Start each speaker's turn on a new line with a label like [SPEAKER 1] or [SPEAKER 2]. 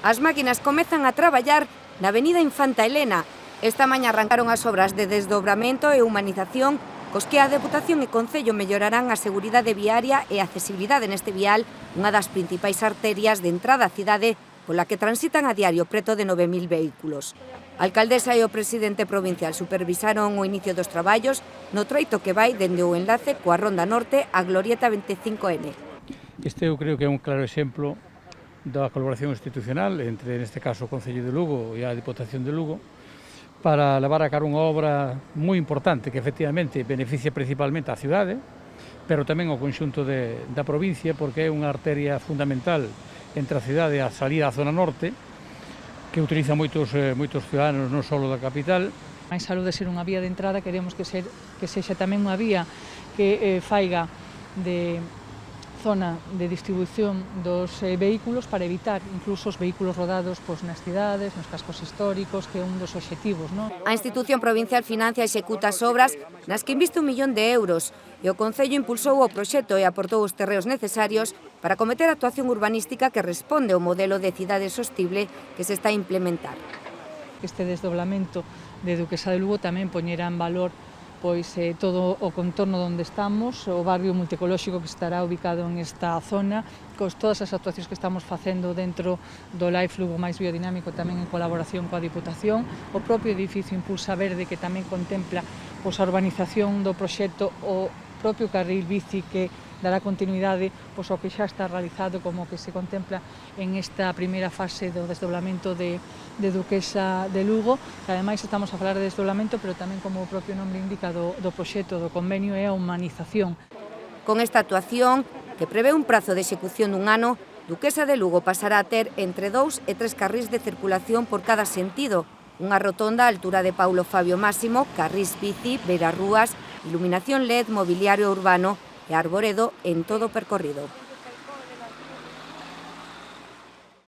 [SPEAKER 1] As máquinas comezan a traballar na avenida Infanta Elena. Esta mañá arrancaron as obras de desdobramento e humanización cos que a Deputación e Concello mellorarán a seguridade viaria e a accesibilidade neste vial, unha das principais arterias de entrada á cidade pola que transitan a diario preto de 9.000 vehículos. A alcaldesa e o presidente provincial supervisaron o inicio dos traballos no treito que vai dende o enlace coa Ronda Norte á Glorieta 25N.
[SPEAKER 2] Este eu creo que é un claro exemplo da colaboración institucional entre, neste caso, o Concello de Lugo e a Diputación de Lugo para levar a cabo unha obra moi importante que efectivamente beneficia principalmente a cidade, pero tamén ao conxunto da provincia, porque é unha arteria fundamental entre a cidade e a salida á zona norte, que utiliza moitos ciudadanos non só da capital.
[SPEAKER 3] Mais aló de ser unha vía de entrada, queremos que sexa tamén unha vía que faiga de zona de distribución dos vehículos para evitar incluso os vehículos rodados nas cidades, nos cascos históricos, que é un dos obxectivos.
[SPEAKER 1] A institución provincial financia e executa as obras nas que inviste 1 millón de euros e o Concello impulsou o proxecto e aportou os terreos necesarios para acometer a actuación urbanística que responde ao modelo de cidade sostible que se está a implementar.
[SPEAKER 3] Este desdoblamento de Duquesa de Lugo tamén poñerá en valor todo o contorno onde estamos, o barrio multiecolóxico que estará ubicado en esta zona, todas as actuacións que estamos facendo dentro do Life Lugo máis biodinámico tamén en colaboración coa Diputación, o propio edificio Impulsa Verde que tamén contempla a urbanización do proxecto, o propio carril bici que dará continuidade ao que xa está realizado como que se contempla en esta primeira fase do desdoblamento de Duquesa de Lugo, que ademais estamos a falar de desdoblamento, pero tamén como o propio nome indica do proxecto, do convenio, é a humanización.
[SPEAKER 1] Con esta actuación, que prevé un prazo de execución dun ano, Duquesa de Lugo pasará a ter entre 2 e 3 carrís de circulación por cada sentido, unha rotonda á altura de Paulo Fabio Máximo, carrís bici, beirarrúas, iluminación LED, mobiliario urbano e arboredo en todo o percorrido.